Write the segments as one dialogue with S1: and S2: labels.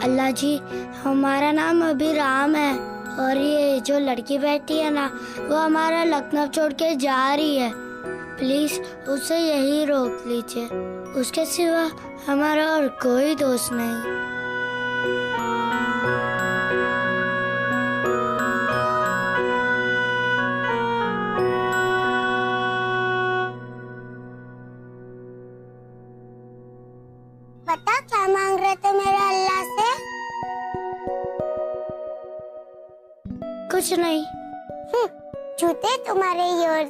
S1: अल्लाह जी, हमारा नाम अभिराम है और ये जो लड़की बैठी है ना, वो हमारा लखनऊ छोड़ के जा रही है। प्लीज उसे यही रोक लीजिए, उसके सिवा हमारा और कोई दोस्त नहीं।
S2: बता क्या मांग रहे थे मेरे अल्लाह से?
S1: कुछ नहीं।
S2: झूठे, तुम्हारे योर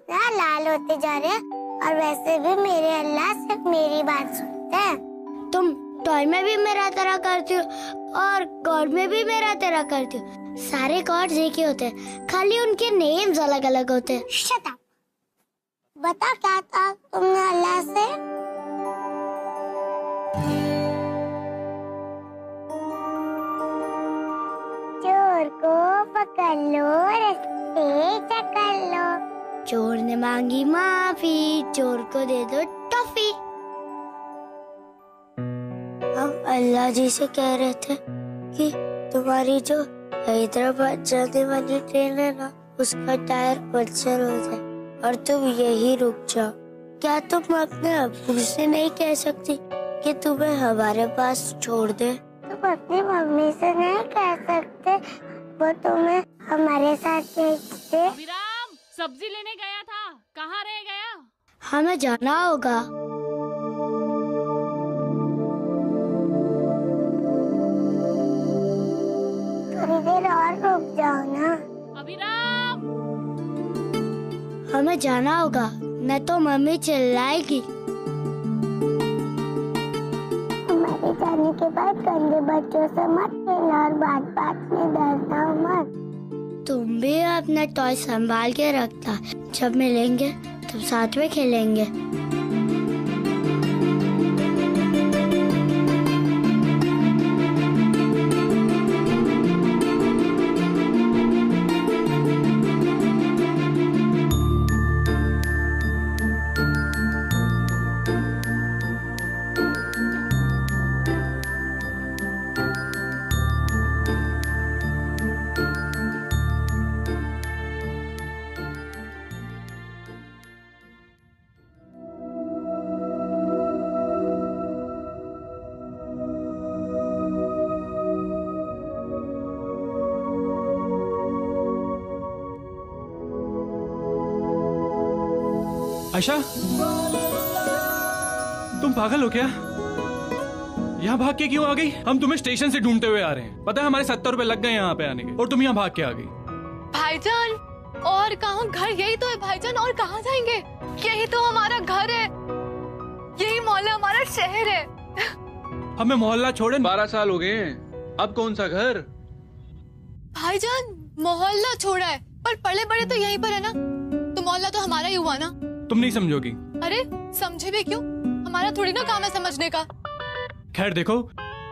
S2: ना लाल होते जा रहे हैं और वैसे भी मेरे अल्लाह सिर्फ मेरी बात सुनते हैं।
S1: तुम टॉय में भी मेरा तरह करती हो और गॉड में भी मेरा तरह करती हो। सारे गॉड्स एक ही होते हैं, खाली उनके नेम्स अलग अलग होते हैं।
S2: Shut up. बता क्या था तुमने अल्लाह से? चोर को पकड़ लो, रस्ते चकर लो।
S1: चोर ने मांगी माफी, चोर को दे दो टॉफी। हम अल्लाह जी से कह रहे थे कि तुम्हारी जो हैदराबाद जाने वाली ट्रेन है ना, उसका टायर पंचर हो जाए और तुम यही रुक जाओ। क्या तुम अपने अब्बू से नहीं कह सकती कि तुम्हें हमारे पास छोड़ दे?
S2: तुम अपनी मम्मी से नहीं कह सकते वो तुम्हें हमारे साथ भेज दे?
S3: विराम, सब्जी लेने गया था, कहाँ रह गया?
S1: हमें जाना होगा।
S2: थोड़ी देर और रुक जाओ ना।
S3: अभिराम,
S1: हमें जाना होगा, नहीं तो मम्मी चिल्लाएगी।
S2: हमारे जाने के बाद गंदे बच्चों से मत खेलना और बात बात में डरना मत।
S1: तुम भी अपना टॉय संभाल के रखना, जब मिलेंगे तब साथ में खेलेंगे।
S4: आयशा, तुम पागल हो क्या? यहाँ भाग के क्यों आ गई? हम तुम्हें स्टेशन से ढूंढते हुए आ रहे हैं। पता है हमारे 70 रुपए लग गए यहाँ पे आने के, और तुम यहाँ भाग के आ गई।
S5: भाईजान, और कहाँ? घर यही तो है भाईजान, और कहाँ जाएंगे? यही तो हमारा घर है, यही मोहल्ला हमारा शहर है।
S4: हमें मोहल्ला छोड़े
S6: 12 साल हो गए हैं, अब कौन सा घर?
S5: भाईजान, मोहल्ला छोड़ा है पर पले बड़े तो यहीं पर है ना, तो मोहल्ला तो हमारा ही हुआ ना।
S4: तुम नहीं समझोगी।
S5: अरे समझे भी क्यों, हमारा थोड़ी ना काम है समझने का।
S4: खैर देखो,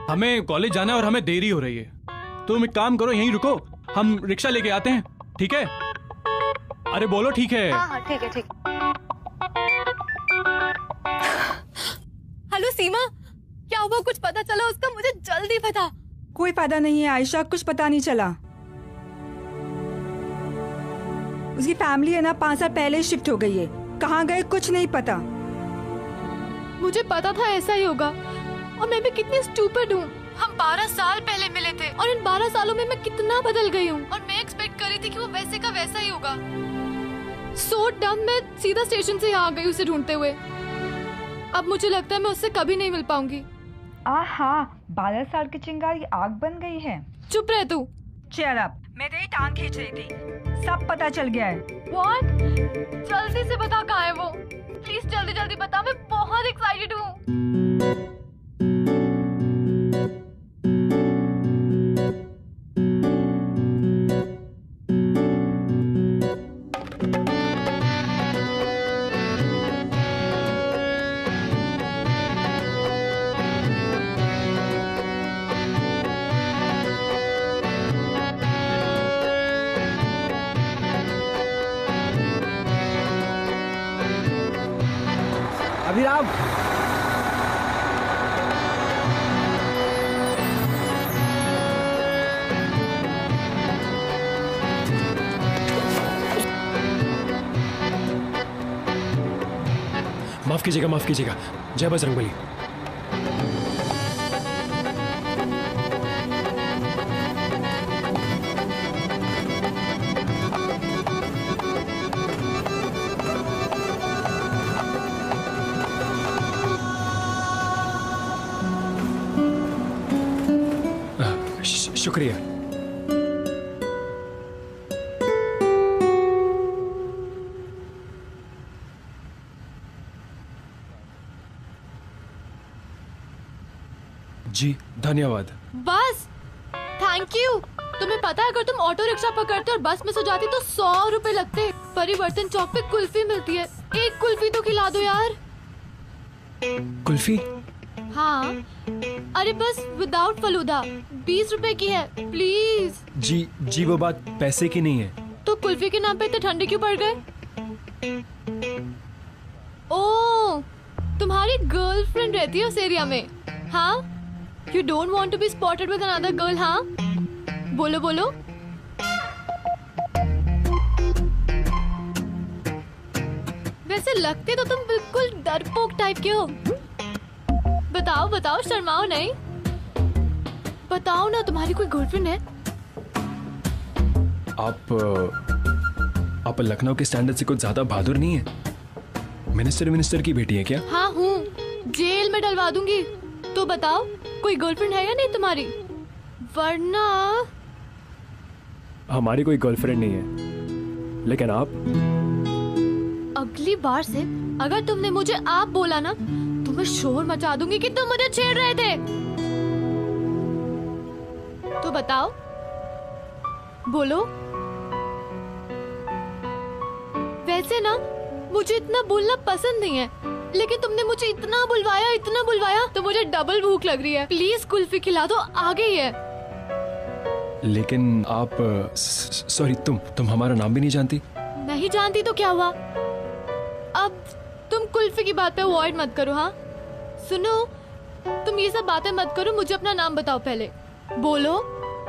S4: हमें कॉलेज जाना है और हमें देरी हो रही है। तुम एक काम करो, यहीं रुको, हम रिक्शा लेके आते हैं, ठीक है? अरे बोलो ठीक है।
S5: हाँ ठीक है, ठीक। हेलो सीमा, क्या हुआ? कुछ पता चला उसका? मुझे जल्दी पता।
S7: कोई पता नहीं है आयशा, कुछ पता नहीं चला। उसकी फैमिली है ना 5 साल पहले शिफ्ट हो गई है, कहाँ गए कुछ नहीं पता।
S5: मुझे पता था ऐसा ही होगा, और मैं भी कितनी स्टूपिड हूँ। हम 12 साल पहले मिले थे और इन 12 सालों में मैं कितना बदल गई हूँ, और मैं एक्सपेक्ट कर रही थी कि वो वैसे का वैसा ही होगा। सो डम, मैं सीधा स्टेशन से यहाँ आ गई उसे ढूंढते हुए। अब मुझे लगता है मैं उससे कभी नहीं मिल पाऊंगी।
S7: हाँ, 12 साल की चिंगारी आग बन गई है।
S5: चुप रह तू।
S7: चल अब, मैं तेरी टांग खींच रही थी, सब पता चल गया है।
S5: What? जल्दी से बता कहाँ है वो, प्लीज जल्दी जल्दी बता, मैं बहुत एक्साइटेड हूँ।
S8: माफ कीजिएगा, माफ कीजिएगा। जय बजरंगबली। शुक्रिया। जी धन्यवाद।
S5: बस थैंक यू। तुम्हें पता है अगर तुम ऑटो रिक्शा पकड़ते और बस मिस हो जाती तो 100 रुपए लगते। परिवर्तन चौक पे कुल्फी मिलती है, एक कुल्फी तो खिला दो यार।
S8: कुल्फी?
S5: हाँ, अरे बस विदाउट फलूदा, 20 रुपए की है, प्लीज।
S8: जी जी, वो बात पैसे की नहीं है।
S5: तो कुल्फी के नाम पे इतने ठंडे क्यों पड़ गए? ओह, तुम्हारी गर्लफ्रेंड रहती है उस एरिया में? हाँ, You don't want to be spotted with another girl, हाँ? बोलो बोलो। वैसे लगते तो तुम बिल्कुल डरपोक टाइप के हो। बताओ बताओ, शर्माओ नहीं। बताओ ना, तुम्हारी कोई गर्लफ्रेंड है?
S8: आप लखनऊ के स्टैंडर्ड से कुछ ज्यादा बहादुर नहीं है। मिनिस्टर की बेटी है क्या?
S5: हाँ हूँ, जेल में डलवा दूंगी। तो बताओ, कोई गर्लफ्रेंड है या नहीं तुम्हारी? वरना
S8: हमारी कोई गर्लफ्रेंड नहीं है, लेकिन आप?
S5: अगली बार से अगर तुमने मुझे आप बोला ना तो मैं शोर मचा दूंगी कि तुम मुझे छेड़ रहे थे। तो बताओ, बोलो। वैसे ना मुझे इतना बोलना पसंद नहीं है, लेकिन तुमने मुझे इतना बुलवाया तो मुझे डबल भूख लग रही है। प्लीज कुल्फी खिला दो, आगे ही है।
S8: लेकिन आप सॉरी, तुम हमारा नाम भी नहीं जानती?
S5: नहीं जानती तो क्या हुआ? अब तुम कुल्फी की बात पे अवॉइड मत करो। हाँ सुनो, तुम ये सब बातें मत करो, मुझे अपना नाम बताओ पहले। बोलो,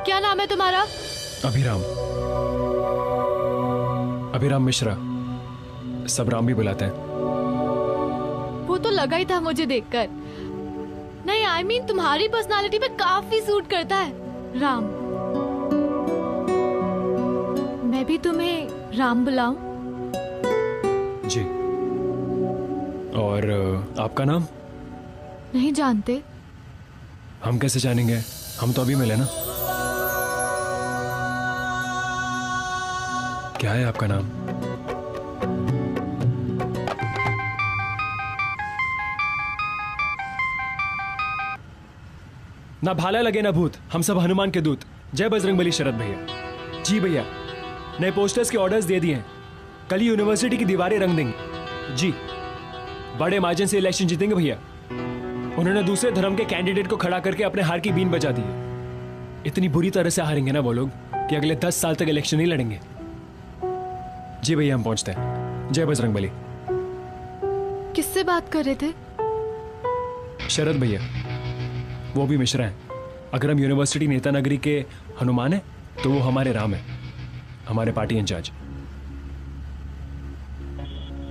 S5: क्या नाम है तुम्हारा?
S8: अभिराम मिश्रा, सब राम भी बुलाते हैं।
S5: वो तो लगा ही था मुझे देखकर। नहीं, I mean, तुम्हारी पर्सनालिटी पे काफी सूट करता है राम। मैं भी तुम्हें राम बुलाऊं?
S8: जी। और आपका नाम?
S5: नहीं जानते।
S8: हम कैसे जानेंगे, हम तो अभी मिले ना। क्या है आपका नाम? ना भाला लगे ना भूत, हम सब हनुमान के दूत। जय बजरंगबली शरद भैया। जी भैया, नए पोस्टर्स के ऑर्डर्स दे दिए हैं, कल ही यूनिवर्सिटी की दीवारें रंग देंगे। जी, बड़े मार्जिन से इलेक्शन जीतेंगे भैया। उन्होंने दूसरे धर्म के कैंडिडेट को खड़ा करके अपने हार की बीन बजा दी है। इतनी बुरी तरह से हारेंगे ना वो लोग कि अगले 10 साल तक इलेक्शन नहीं लड़ेंगे। जी भैया, हम पहुंचते हैं। जय बजरंगबली।
S5: किससे बात कर रहे थे?
S8: शरद भैया, वो भी मिश्रा हैं। अगर हम यूनिवर्सिटी नेता नगरी के हनुमान हैं तो वो हमारे राम हैं, हमारे पार्टी इंचार्ज।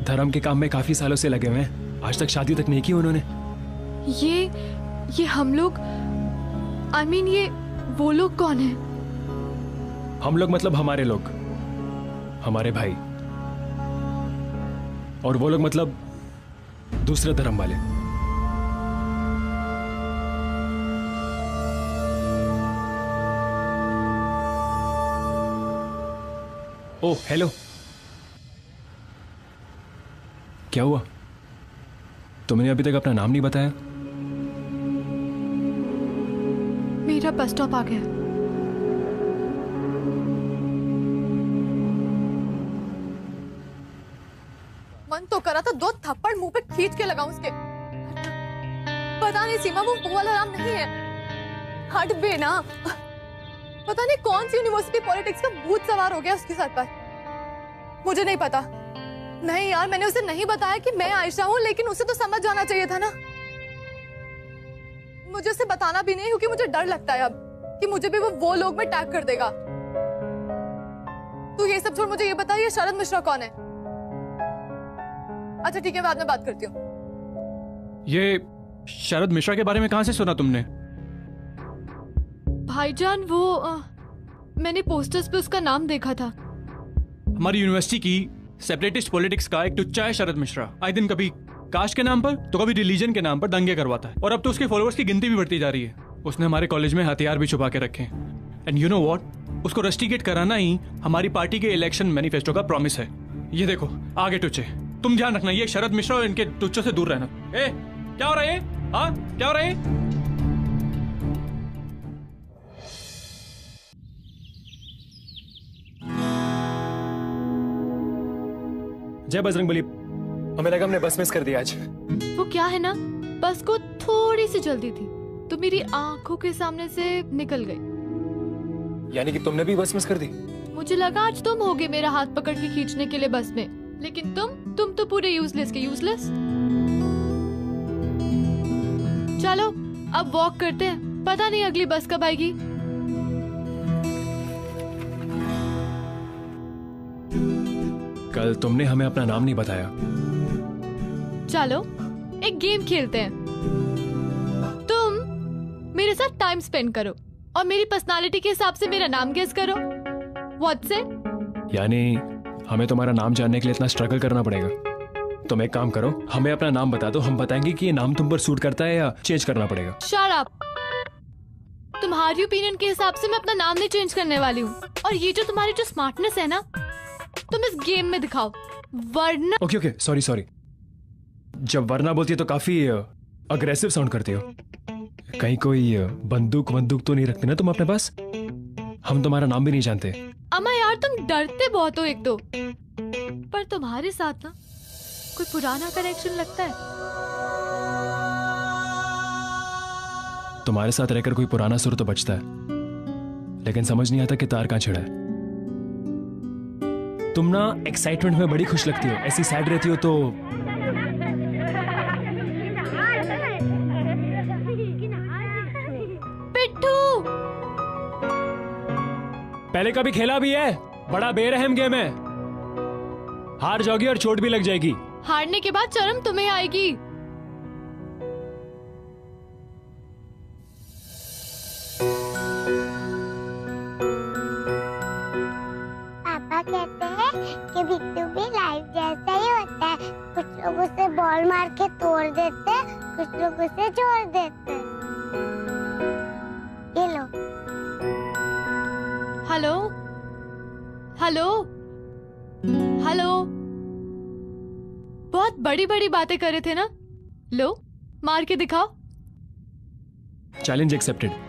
S8: धर्म के काम में काफी सालों से लगे हुए हैं, आज तक शादी तक नहीं की उन्होंने।
S5: ये हम लोग, I mean, ये वो लोग कौन है?
S8: हम लोग मतलब हमारे लोग, हमारे भाई। और वो लोग मतलब दूसरे धर्म वाले। ओह हेलो, क्या हुआ? तुमने अभी तक अपना नाम नहीं बताया।
S5: मेरा बस स्टॉप आ गया।
S9: मन तो करा था 2 थप्पड़ मुंह पे खींच के लगाऊं उसके। पता नहीं सीमा, वो वाला राम नहीं है। हट बे ना। पता नहीं कौन सी यूनिवर्सिटी पॉलिटिक्स का भूत सवार हो गया उसके सर पर। मुझे नहीं पता। नहीं यार, मैंने उसे नहीं बताया कि मैं आयशा हूँ, लेकिन उसे तो समझ जाना चाहिए था ना। मुझे उसे बताना भी नहीं, क्योंकि मुझे डर लगता है अब कि मुझे भी वो लोग में टैग कर देगा। तू ये सब छोड़, मुझे ये बता, ये शरद मिश्रा कौन है? अच्छा ठीक है, बाद में बात करती हूँ।
S4: ये शरद मिश्रा के बारे में कहां से सुना तुमने?
S5: भाईजान मैंने पोस्टर्स पे उसका नाम देखा था।
S4: हमारी यूनिवर्सिटी की सेपरेटिस्ट पॉलिटिक्स का एक टुच्चा है शरद मिश्रा। आए दिन कभी कास्ट के नाम पर तो कभी रिलीजन के नाम पर दंगे करवाता है, और अब तो उसके फॉलोअर्स की गिनती भी बढ़ती जा रही है। उसने हमारे कॉलेज में हथियार भी छुपा के रखे हैं। एंड यू नो व्हाट, उसको रस्टिकेट कराना ही हमारी पार्टी के इलेक्शन मैनिफेस्टो का प्रॉमिस है। ये देखो आगे टुच्चे, तुम ध्यान रखना, ये शरद मिश्रा और इनके टुच्चों से दूर रहना। ए, क्या हो रहा है? हाँ, क्या हो रहा है?
S8: जय बजरंगबली। हमें लगा हमने बस मिस कर दिया आज।
S5: वो क्या है ना, बस को थोड़ी सी जल्दी थी तो मेरी आंखों के सामने से निकल गई।
S8: यानी कि तुमने भी बस मिस कर दी?
S5: मुझे लगा आज तुम होगे मेरा हाथ पकड़ के खींचने के लिए बस में, लेकिन तुम तो पूरे यूजलेस के यूजलेस। चलो अब वॉक करते हैं, पता नहीं अगली बस कब आएगी।
S8: कल तुमने हमें अपना नाम नहीं बताया।
S5: चलो एक गेम खेलते हैं। तुम मेरे साथ टाइम स्पेंड करो और मेरी पर्सनालिटी के हिसाब से मेरा नाम गेस करो। What's it?
S8: यानी हमें तुम्हारा नाम जानने के लिए इतना स्ट्रगल करना पड़ेगा? तुम एक काम करो, हमें अपना नाम बता दो, हम बताएंगे कि ये नाम तुम पर सूट करता है या चेंज करना पड़ेगा।
S5: Shut up. तुम्हारी ओपिनियन के हिसाब से मैं अपना नाम नहीं चेंज करने वाली हूँ, और ये जो तुम्हारी जो स्मार्टनेस है ना, तुम इस गेम में दिखाओ, वरना।
S8: Okay sorry. जब वरना बोलती है तो काफी अग्रेसिव साउंड करती हो। कहीं कोई बंदूक तो नहीं रखती ना तुम अपने पास? हम तुम्हारा नाम भी नहीं जानते।
S5: अम्मा यार, तुम डरते बहुत हो एक तो, पर तुम्हारे साथ ना कोई पुराना कनेक्शन लगता है।
S8: तुम्हारे साथ रहकर कोई पुराना सुर तो बचता है, लेकिन समझ नहीं आता कि तार कहां छिड़ा है। तुम ना एक्साइटमेंट में बड़ी खुश लगती हो, ऐसी सैड रहती हो तो।
S5: पिट्ठू,
S8: पहले कभी खेला भी है? बड़ा बेरहम गेम है, हार जाओगी और चोट भी लग जाएगी।
S5: हारने के बाद शर्म तुम्हें आएगी।
S2: पापा कहते हैं कि बिट्टू भी लाइफ जैसा ही होता है, कुछ लोग उसे बॉल मार के तोड़ देते हैं, कुछ लोग उसे छोड़ देते हैं। ये लो।
S5: हेलो हेलो हेलो, बहुत बड़ी बड़ी बातें कर रहे थे ना, लो मार के दिखाओ।
S8: Challenge accepted.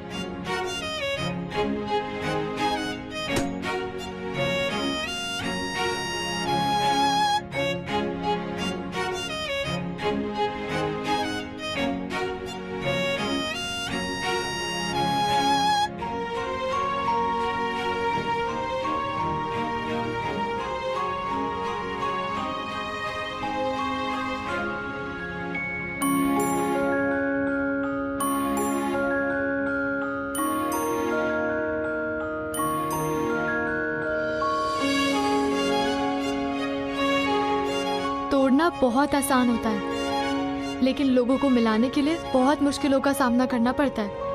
S5: तोड़ना बहुत आसान होता है, लेकिन लोगों को मिलाने के लिए बहुत मुश्किलों का सामना करना पड़ता है।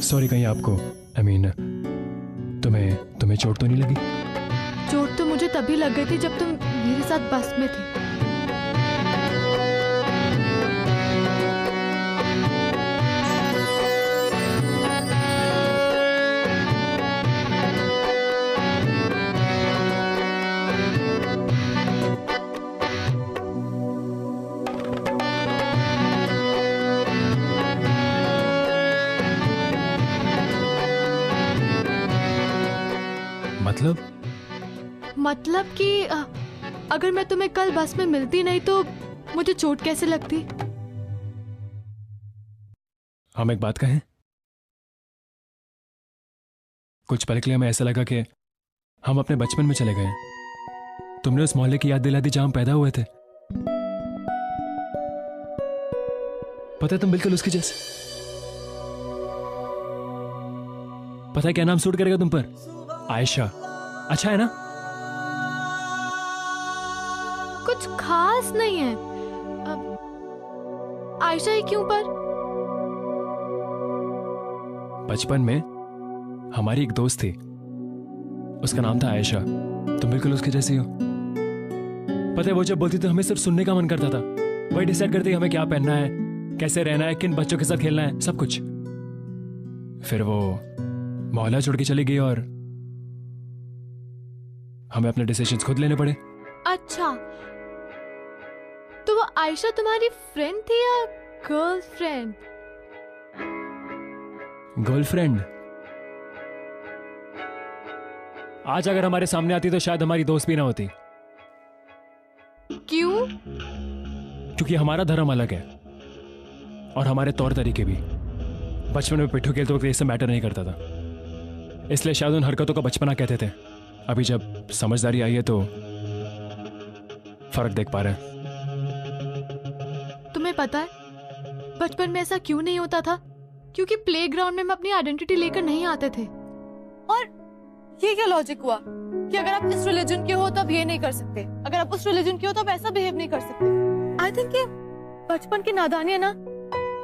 S8: सॉरी, कहीं आपको तुम्हें चोट तो नहीं लगी?
S5: चोट तो मुझे तभी लग गई थी जब तुम मेरे साथ बस में थे। मतलब कि अगर मैं तुम्हें कल बस में मिलती नहीं तो मुझे चोट कैसे लगती?
S8: हम एक बात कहें? कुछ पल के लिए हमें ऐसा लगा कि हम अपने बचपन में चले गए। तुमने उस मोहल्ले की याद दिला दी जहां हम पैदा हुए थे। पता है तुम बिल्कुल उसके जैसे। पता है क्या नाम सूट करेगा तुम पर? आयशा। अच्छा है ना?
S5: कुछ खास नहीं है। आयशा ही क्यों पर?
S8: बचपन में हमारी एक दोस्त थी, उसका नाम था आयशा। तुम बिल्कुल उसके जैसी हो। पता है वो जब बोलती तो हमें सिर्फ सुनने का मन करता था। वही डिसाइड करती हमें क्या पहनना है, कैसे रहना है, किन बच्चों के साथ खेलना है, सब कुछ। फिर वो मोहल्ला छोड़ के चली गई और हमें अपने डिसीजंस खुद लेने पड़े।
S5: अच्छा, तो वो आयशा तुम्हारी फ्रेंड थी या गर्लफ्रेंड?
S8: गर्लफ्रेंड। आज अगर हमारे सामने आती तो शायद हमारी दोस्त भी ना होती।
S5: क्यों?
S8: क्योंकि हमारा धर्म अलग है और हमारे तौर तरीके भी। बचपन में पिट्ठू खेलते वक्त ये सब मैटर नहीं करता था, इसलिए शायद उन हरकतों को बचपना कहते थे। अभी जब समझदारी आई है तो फर्क देख पा रहे हैं।
S5: तुम्हें पता है बचपन में ऐसा क्यों नहीं होता था? क्योंकि प्लेग्राउंड में हम अपनी आइडेंटिटी लेकर नहीं आते थे।
S9: और ये क्या लॉजिक हुआ कि अगर आप इस रिलीजन के हो तो आप ये नहीं कर सकते, अगर आप उस रिलीजन के हो तो आप ऐसा बिहेव नहीं कर सकते? आई थिंक ये बचपन की नादानी है ना,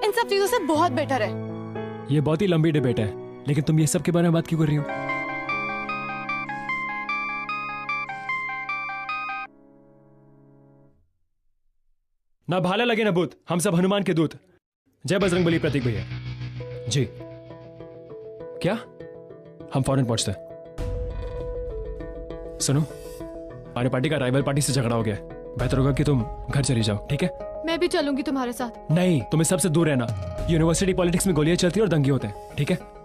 S9: इन सब चीजों से बहुत बेटर है।
S8: ये बहुत ही लंबी डिबेट है, लेकिन तुम ये सब के बारे में बात क्यों कर रही हो? ना भाला लगे ना भूत, हम सब हनुमान के दूत। जय बजरंगबली प्रतीक भैया। जी क्या? हम फौरन पहुंचते हैं। सुनो, हमारी पार्टी का राइवल पार्टी से झगड़ा हो गया है। बेहतर होगा कि तुम घर चली जाओ, ठीक है?
S5: मैं भी चलूंगी तुम्हारे साथ।
S8: नहीं, तुम्हें सबसे दूर रहना। यूनिवर्सिटी पॉलिटिक्स में गोलियां चलती है और दंगे होते हैं, ठीक है?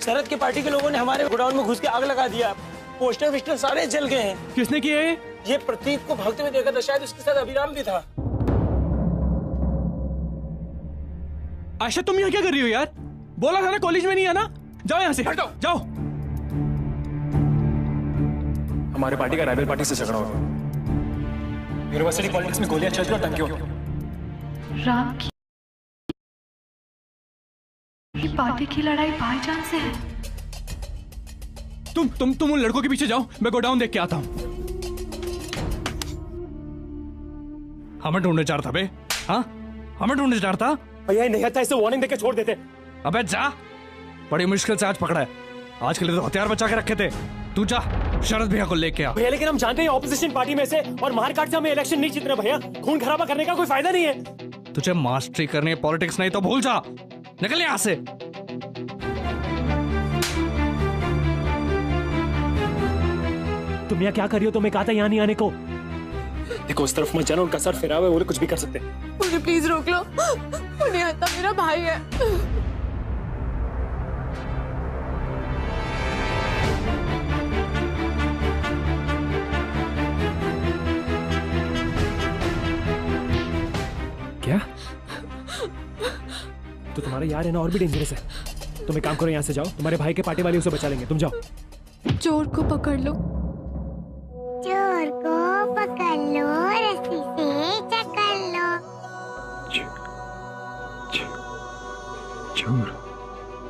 S10: शरद की पार्टी के लोगों ने हमारे गोडाउन में घुस के आग लगा दिया। पोस्टर विस्टर सारे जल गए हैं।
S4: किसने किया है?
S10: ये प्रतीक को भागते हुए देखा था, शायद उसके साथ अभिराम भी था।
S4: आशा तुम यहाँ क्या कर रही हो यार? बोला था ना कॉलेज में नहीं आना। जाओ यहाँ से, हटो, जाओ।
S8: हमारे पार्टी का राइवल पार्टी से झगड़ा हो गया। यूनिवर्सिटी पॉलिटिक्स में गोलियां चलती और दंगे हो गए।
S5: राम की पार्टी की लड़ाई भाईजान से है।
S4: तुम उन लड़कों के पीछे जाओ, मैं गोडाउन देख के आता हूँ। हमें ढूंढने चाहता बे? हाँ, हमें ढूंढने चाहता?
S8: भैया नहीं आता, इसे वार्निंग देके छोड़ देते।
S4: अबे जा, बड़ी मुश्किल से आज पकड़ा है। आज के लिए तो हथियार बचा के रखे थे। तू जा, शरद भैया को लेके आ।
S8: भैया लेकिन हम जानते हैं ऑपोजिशन पार्टी में से और मारकाट से हमें इलेक्शन नहीं जीतना भैया। खून खराबा करने का कोई फायदा नहीं है।
S4: तुझे मास्टरी करनी है पॉलिटिक्स, नहीं तो भूल जा। निकल यहाँ से।
S8: तुम यहाँ क्या कर रही हो? तुम्हें कहा था यहाँ नहीं आने को। देखो उस तरफ मत जाना, उनका सर फिरा हुआ है, वो लोग कुछ भी कर सकते हैं।
S9: मुझे प्लीज रोक लो, मुझे आता मेरा भाई है।
S8: क्या? तो तुम्हारा यार है ना और भी डेंजरस है। तुम एक काम करो, यहाँ से जाओ, तुम्हारे भाई के पार्टी वाले उसे बचा लेंगे। तुम जाओ।
S5: चोर को पकड़ लो।
S2: चोर को पकड़ लो, रस्सी से जकड़ लो।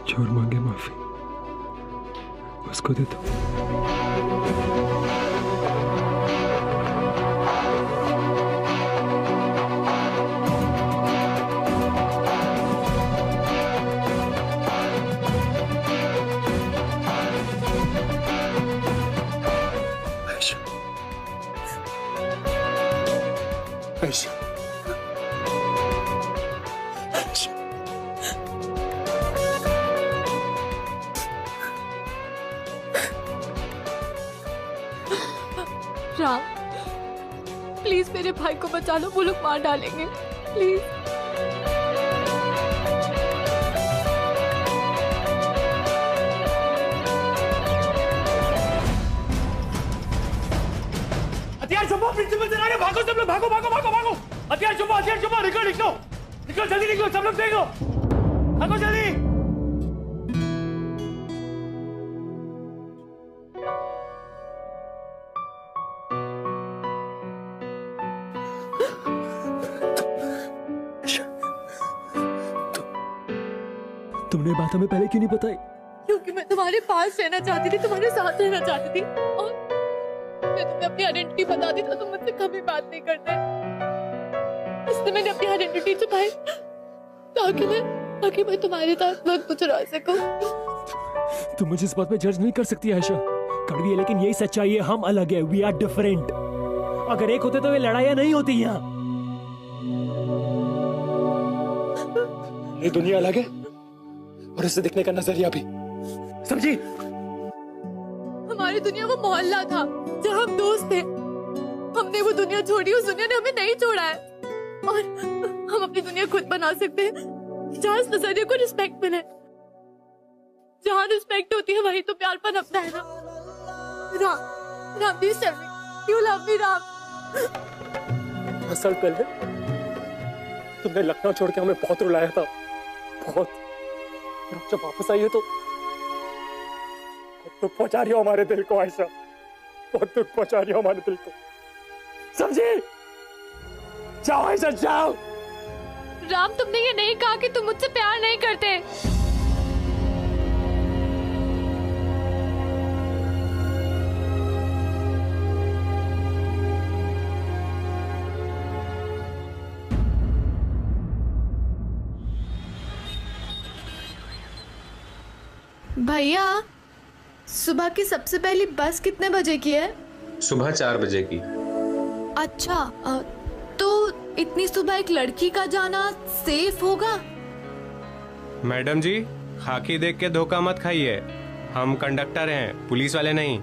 S8: चोर मांगे माफी, उसको दे दो।
S5: राम, प्लीज मेरे भाई को बचा लो, वो लोग मार डालेंगे, प्लीज।
S10: हथियार छुपो, प्रिंसिपल से आगे भागो सब लोग, भागो भागो भागो भागो। हथियार छुपो, निकलो निकलो जल्दी निकलो, सब लोग देखो, भागो जल्दी।
S8: तुमने बात हमें पहले क्यों नहीं बताई?
S9: क्योंकि मैं तुम्हारे पास रहना चाहती थी, तुम्हारे साथ रहना चाहती थी, और मैं तुम्हें अपनी आइडेंटिटी बता दी तो तुम मुझसे कभी बात नहीं करते, इसलिए मैंने अपनी आइडेंटिटी छुपाई ताकि मैं तुम्हारे साथ वक्त गुजरा सकूं।
S8: तुम मुझे इस बात पे जज नहीं कर सकती आयशा। कड़वी है लेकिन यही सच्चाई है, हम अलग है, वी आर डिफरेंट। अगर एक होते तो ये लड़ाइयां नहीं होती यहाँ। ये दुनिया अलग है और इसे देखने का नजरिया भी, समझी?
S9: हमारी दुनिया वो मोहल्ला था जहाँ हम दोस्त थे, हमने वो दुनिया छोड़ी, उस दुनिया ने हमें नहीं छोड़ा है, और हम अपनी दुनिया खुद बना सकते हैं जहाँ इस नजरिए को रिस्पेक्ट मिले। जहाँ रिस्पेक्ट होती है वही तो प्यार पनपता है ना। Ram please tell me you love me Ram.
S8: 10 साल पहले तुमने लखनऊ छोड़ के हमें बहुत रुलाया था, बहुत। जब वापस आई हो तो दुख पहुंचा रही हो हमारे दिल को आयशा, बहुत दुख पहुंचा रही हो हमारे दिल को, समझे? जाओ आयशा जाओ।
S5: राम, तुमने ये नहीं कहा कि तुम मुझसे प्यार नहीं करते। भैया, सुबह की सबसे पहली बस कितने बजे की है?
S11: सुबह 4 बजे की।
S5: अच्छा, तो इतनी सुबह एक लड़की का जाना सेफ होगा?
S11: मैडम जी, खाकी देख के धोखा मत खाइए, हम कंडक्टर हैं, पुलिस वाले नहीं।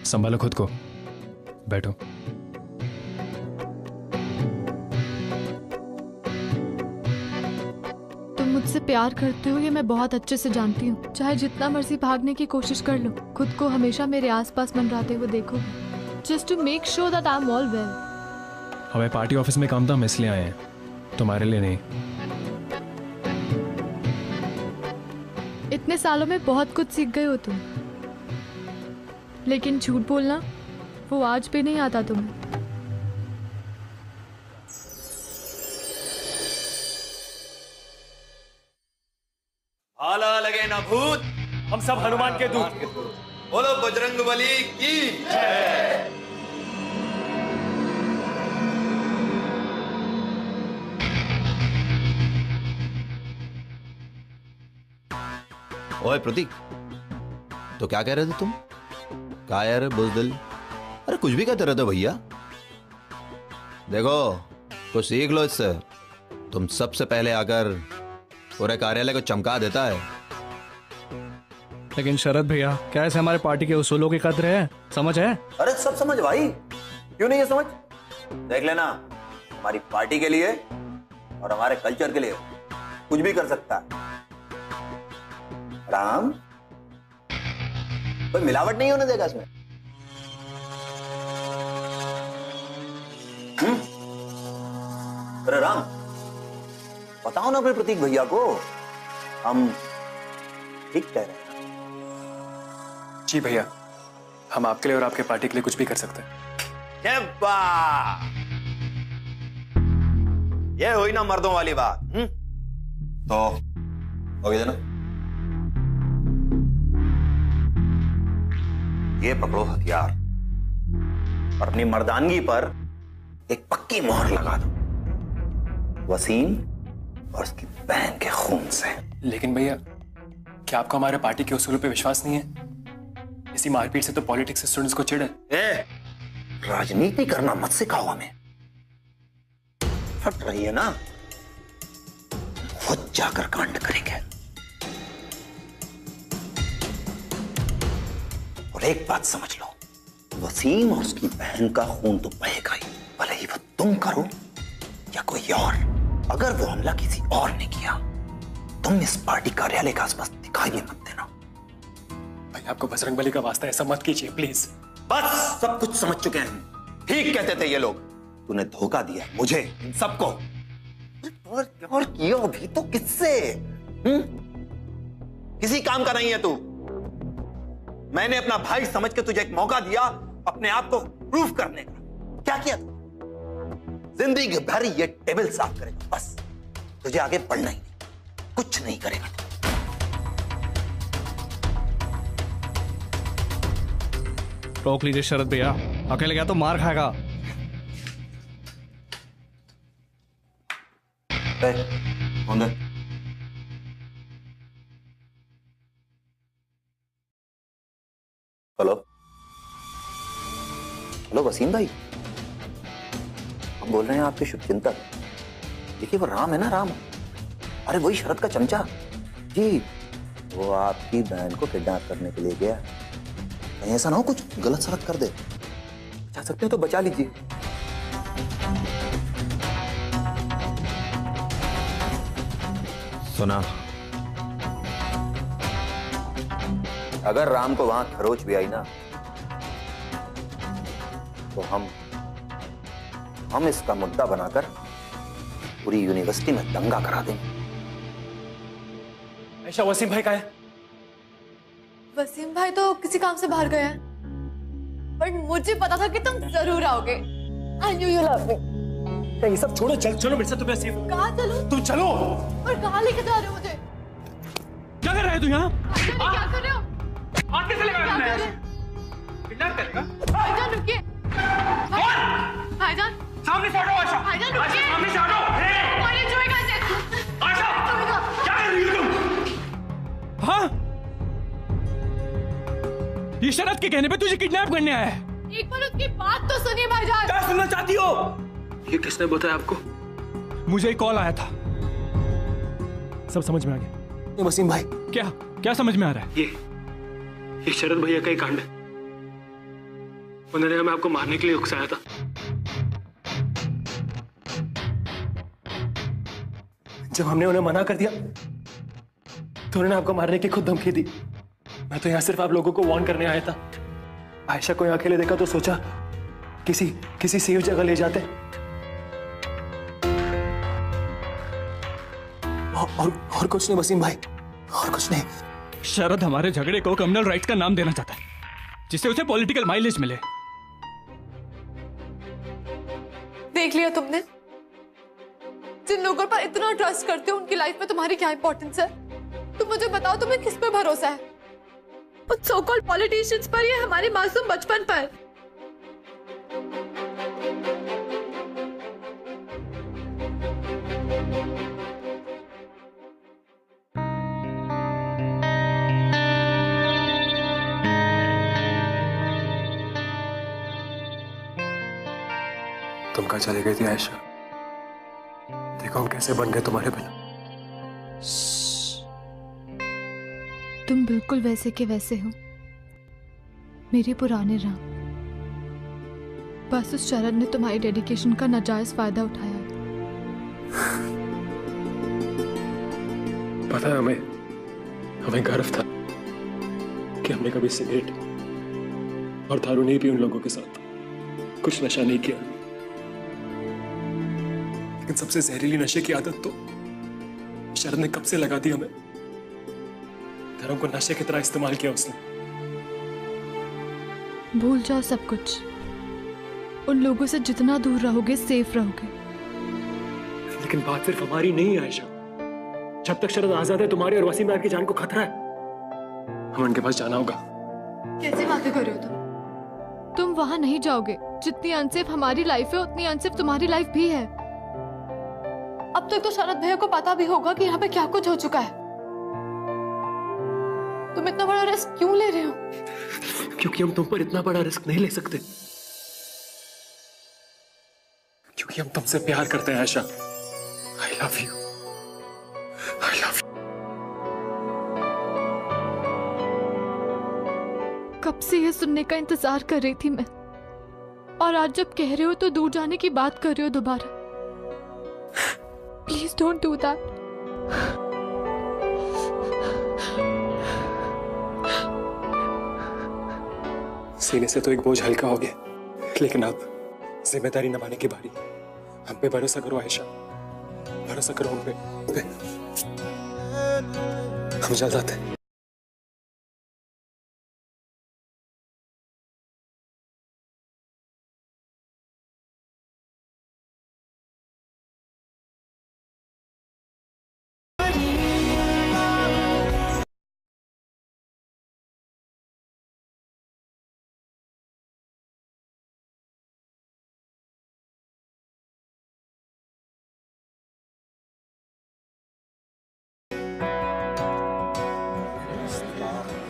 S8: संभालो खुद को, बैठो।
S5: तुम मुझसे प्यार करते हो ये मैं बहुत अच्छे से जानती हूँ। चाहे जितना मर्जी भागने की कोशिश कर लो, खुद को हमेशा मेरे आसपास मंडराते हुए देखो, just to make sure that I am all well.
S8: हमें पार्टी ऑफिस में काम था, हम इसलिए आए हैं, तुम्हारे लिए नहीं।
S5: इतने सालों में बहुत कुछ सीख गए हो तुम, लेकिन झूठ बोलना वो आज भी नहीं आता तुम्हें।
S12: भाला लगे ना भूत,
S8: हम सब हनुमान के दूत।
S12: बोलो बजरंगबली की जय। ओए प्रतीक, तो क्या कह रहे थे तुम? क्या यार बुज़दिल, अरे कुछ भी कहते रहते भैया। देखो कुछ सीख लो इससे, तुम सबसे पहले आकर पूरे कार्यालय को चमका देता है।
S4: लेकिन शरद भैया, क्या ऐसे हमारे पार्टी के उसूलों की कद्र है, समझ है?
S12: अरे सब समझ भाई, क्यों नहीं है समझ? देख लेना, हमारी पार्टी के लिए और हमारे कल्चर के लिए कुछ भी कर सकता है। राम, कोई मिलावट नहीं होने देगा इसमें। अरे राम, बताओ ना अपने प्रतीक भैया को हम ठीक कह रहे हैं।
S8: जी भैया, हम आपके लिए और आपके पार्टी के लिए कुछ भी कर सकते हैं।
S12: ये हुई ना मर्दों वाली बात। तो हो गया ना, ये पकड़ो हथियार और अपनी मर्दानगी पर एक पक्की मोहर लगा दो। वसीम और उसकी बहन के खून से।
S8: लेकिन भैया, क्या आपको हमारे पार्टी के उसूलों पे विश्वास नहीं है? इसी मारपीट से तो पॉलिटिक्स स्टूडेंट्स को चिढ़ है।
S12: राजनीति करना मत सिखाओ हमें। फट रही है ना, खुद जाकर कांड करेंगे। और एक बात समझ लो, वसीम और उसकी बहन का खून तो बहेगा ही, भले ही वो तुम करो या कोई और। अगर वो हमला किसी और ने किया, तुम इस पार्टी कार्यालय के आसपास दिखाई भी मत देना।
S8: भाई आपको बजरंगबली का वास्ता ऐसा मत कीजिए प्लीज।
S12: बस, सब कुछ समझ चुके हैं। ठीक कहते थे ये लोग। तूने धोखा दिया है मुझे, इन सबको। और किया अभी तो किससे? किसी काम का नहीं है तू। मैंने अपना भाई समझ के तुझे एक मौका दिया अपने आप को प्रूफ करने का। क्या किया तू? जिंदगी भर ये टेबल साफ करेगा, बस। तुझे आगे बढ़ना ही नहीं, कुछ नहीं करेगा।
S4: रोक लीजिए शरद भैया, अकेले गया तो मार खाएगा।
S12: हेलो हेलो वसीम भाई, हम बोल रहे हैं आपके शुभचिंतक। देखिए वो राम है ना, राम। अरे वही शरद का चमचा जी। वो आपकी बहन को किडनैप करने के लिए गया। कहीं ऐसा ना हो कुछ गलत सलत कर दे। बचा सकते हो तो बचा लीजिए। सुना, अगर राम को वहां खरोच भी आई ना, तो हम इसका मुद्दा बनाकर पूरी यूनिवर्सिटी में दंगा करा देंगे।
S8: ऐसा वसीम भाई का है?
S9: वसीम भाई तो किसी काम से बाहर गए हैं, बट मुझे पता था कि तुम जरूर आओगे। I knew you love me.
S8: ये सब छोड़ो, चलो मेरे साथ। तुम्हें सिर्फ
S9: कहाँ चलो?
S8: तुम चलो।
S9: और कहाँ लेके जा रहे हो मुझे?
S4: क्या कर रहे हो तू यहाँ?
S9: क्या कर रहे हो?
S10: आगे से लगा
S9: क्या कर रहे हो?
S10: किडनैप करेगा?
S9: भाईजान रुकिए। भाईजान
S10: सामने से हटो आशा।
S9: भाईजान रुकिए।
S10: सामने से हटो।
S9: कौन छुएगा इसे?
S10: आशा, क्या कर रही हो तुम?
S4: हाँ, ये शरद के कहने पे तुझे किडनैप करने आया है।
S9: एक बार उसकी बात तो सुनिए भाईजान।
S10: क्या सुनना चाहती हो?
S8: ये किसने बताया आपको?
S4: मुझे एक कॉल आया था।
S8: सब समझ में आ गया। वसीम भाई,
S4: क्या समझ में आ रहा है?
S8: ये शरद भैया का ही कांड है। उन्होंने हमें आपको मारने के लिए उकसाया था। जब हमने उन्हें मना कर दिया तो उन्होंने आपको मारने की खुद धमकी दी। मैं तो यहाँ सिर्फ आप लोगों को वार्न करने आया था। आयशा को यहाँ अकेले देखा तो सोचा किसी सेफ जगह ले जाते। और कुछ नहीं वसीम भाई, और कुछ नहीं।
S4: शरद हमारे झगड़े को कम्युनल राइट्स का नाम देना चाहता है, जिससे उसे पॉलिटिकल माइलेज मिले।
S9: देख लिया तुमने? जिन लोगों पर इतना ट्रस्ट करते हो उनकी लाइफ में तुम्हारी क्या इंपॉर्टेंस है? तुम मुझे बताओ, तुम्हें किस पे भरोसा है? उन सो कॉल्ड पॉलिटिशियंस पर या हमारे मासूम बचपन पर?
S8: तुम कहाँ चली गई थी आयशा? देखो हम कैसे बन गए तुम्हारे बिना।
S5: तुम बिल्कुल वैसे के वैसे हो, मेरे पुराने राम। बस उस शरद ने तुम्हारी डेडिकेशन का नाजायज फायदा उठाया है।
S8: पता है, हमें गर्व था कि हमने कभी सिगरेट और दारू नहीं पी, उन लोगों के साथ कुछ नशा नहीं किया। लेकिन सबसे जहरीली नशे की आदत तो शरद ने कब से लगा दी हमें। धर्म को नशे की तरह इस्तेमाल किया उसने।
S5: भूल जाओ सब कुछ। उन लोगों से जितना दूर रहोगे सेफ रहोगे।
S8: लेकिन बात सिर्फ हमारी नहीं है आयशा। जब तक शरद आजाद है, तुम्हारी और वसीम यार की जान को खतरा है। हमें उनके पास जाना होगा।
S9: कैसे बातें कर रहे हो
S5: तुम वहां नहीं जाओगे। जितनी अनसेफ हमारी लाइफ है, उतनी अनसेफ तुम्हारी लाइफ भी है। अब तक तो शरद भैया को पता भी होगा कि यहाँ पे क्या कुछ हो चुका है। तुम इतना बड़ा रिस्क क्यों ले रहे हो?
S8: क्योंकि हम तुम पर इतना बड़ा रिस्क नहीं ले सकते, क्योंकि हम तुमसे प्यार करते हैं Ayesha. I love you, I love you.
S5: कब से ये सुनने का इंतजार कर रही थी मैं, और आज जब कह रहे हो तो दूर जाने की बात कर रहे हो दोबारा। Please don't do that.
S8: सीने से तो एक बोझ हल्का हो गया, लेकिन अब जिम्मेदारी निभाने की बारी। हम पे भरोसा करो आयशा, भरोसा करो हम पे। हम जा जाते हैं।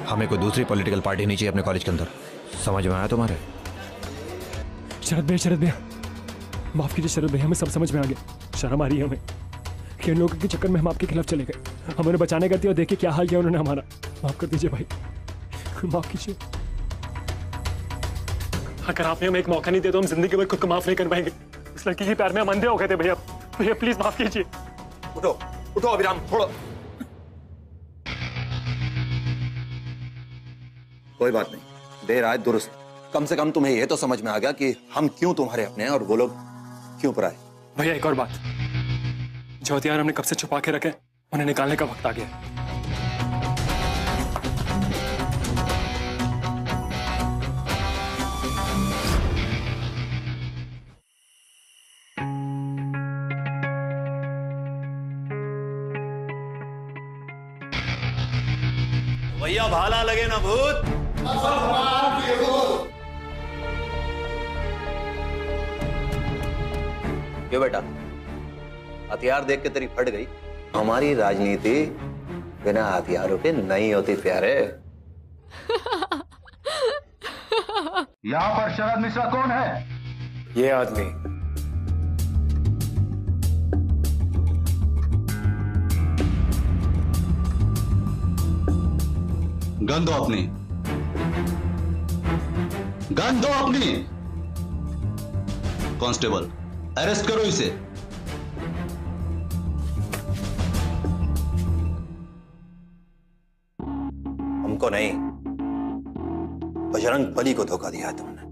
S12: हमें कोई दूसरी पॉलिटिकल पार्टी नहीं चाहिए अपने कॉलेज के अंदर। समझ में आया तुम्हारे?
S8: शरद भैया, माफ कीजिए शरद भैया, हमें सब समझ में आ गया। शर्म आ रही है हमें कि इन लोगों के चक्कर में हम आपके खिलाफ चले गए। हम उन्हें बचाने गए थे और देखिए क्या हाल किया उन्होंने हमारा। माफ कर दीजिए भाई, माफ कीजिए। अगर आपने हमें एक मौका नहीं दिया तो हम जिंदगी भर खुद को माफ नहीं कर पाएंगे। उस लड़की के प्यार में हम अंधे हो गए थे भैया। भैया प्लीज माफ कीजिए।
S12: उठो उठो अभिराम, थोड़ा। कोई बात नहीं, देर आए दुरुस्त। कम से कम तुम्हें यह तो समझ में आ गया कि हम क्यों तुम्हारे अपने हैं और वो लोग क्यों पराए।
S8: भैया एक और बात, जो हथियार हमने कब से छुपा के रखे उन्हें निकालने का वक्त आ गया।
S12: भैया भाला लगे ना भूत। क्यों बेटा, हथियार देख के तेरी फट गई? हमारी राजनीति बिना हथियारों के नहीं होती प्यारे।
S13: यहाँ पर शरद मिश्रा कौन है?
S8: ये आदमी।
S13: गन दो अपनी, गन दो अपनी। कांस्टेबल अरेस्ट करो इसे।
S12: हमको नहीं, बजरंग बली को धोखा दिया तुमने।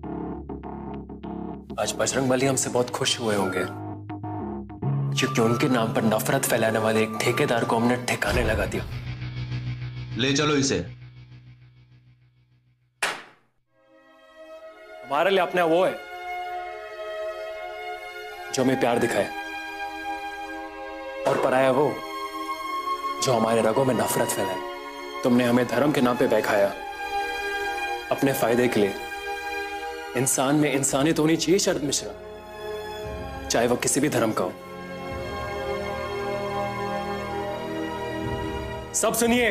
S8: आज बजरंग बली हमसे बहुत खुश हुए होंगे, क्योंकि उनके नाम पर नफरत फैलाने वाले एक ठेकेदार को हमने ठिकाने लगा दिया।
S13: ले चलो इसे।
S8: हमारे लिए अपना वो है जो हमें प्यार दिखाए, और पराया वो जो हमारे रगों में नफरत फैलाए। तुमने हमें धर्म के नाम पे बहकाया अपने फायदे के लिए। इंसान में इंसानियत होनी चाहिए शरद मिश्रा, चाहे वो किसी भी धर्म का हो। सब सुनिए,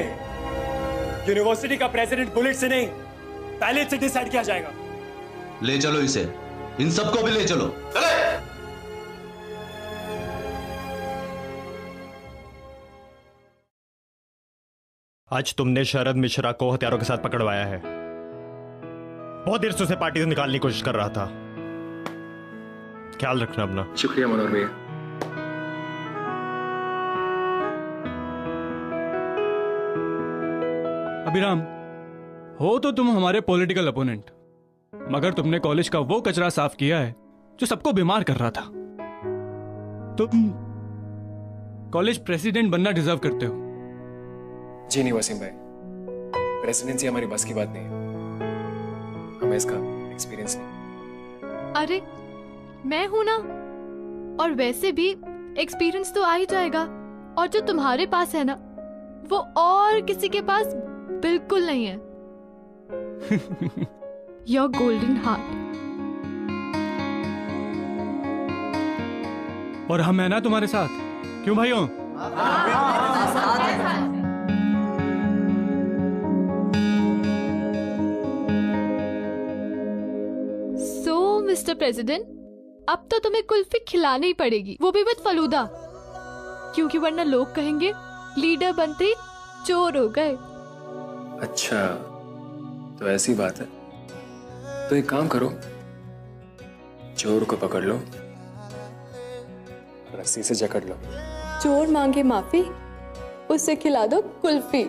S8: यूनिवर्सिटी का प्रेसिडेंट बुलेट से नहीं, बैलेट से डिसाइड किया जाएगा।
S13: ले चलो इसे, इन सबको भी ले चलो। चले।
S14: आज तुमने शरद मिश्रा को हथियारों के साथ पकड़वाया है। बहुत देर से उसे पार्टी से निकालने की कोशिश कर रहा था। ख्याल रखना अपना।
S8: शुक्रिया मनोहर भैया।
S4: अभिराम, हो तो तुम हमारे पॉलिटिकल अपोनेंट, मगर तुमने कॉलेज का वो कचरा साफ किया है जो सबको बीमार कर रहा था। तुम कॉलेज प्रेसिडेंट बनना डिजर्व करते हो।
S8: जी नहीं वसीम भाई, प्रेसिडेंसी हमारी बस की बात नहीं है, हमें इसका एक्सपीरियंस नहीं।
S5: अरे मैं हूं ना, और वैसे भी एक्सपीरियंस तो आ ही जाएगा। और जो तुम्हारे पास है ना, वो और किसी के पास बिल्कुल नहीं है। Your golden heart.
S4: और हम है ना तुम्हारे साथ, क्यों भाइयों?
S5: सो मिस्टर प्रेसिडेंट, अब तो तुम्हें कुल्फी खिलानी ही पड़ेगी, वो भी विद फलूदा, क्योंकि वरना लोग कहेंगे लीडर बनते ही चोर हो गए।
S15: अच्छा, तो ऐसी बात है। तो एक काम करो, चोर को पकड़ लो, रस्सी से जकड़ लो।
S9: चोर मांगे माफी, उसे खिला दो कुल्फी।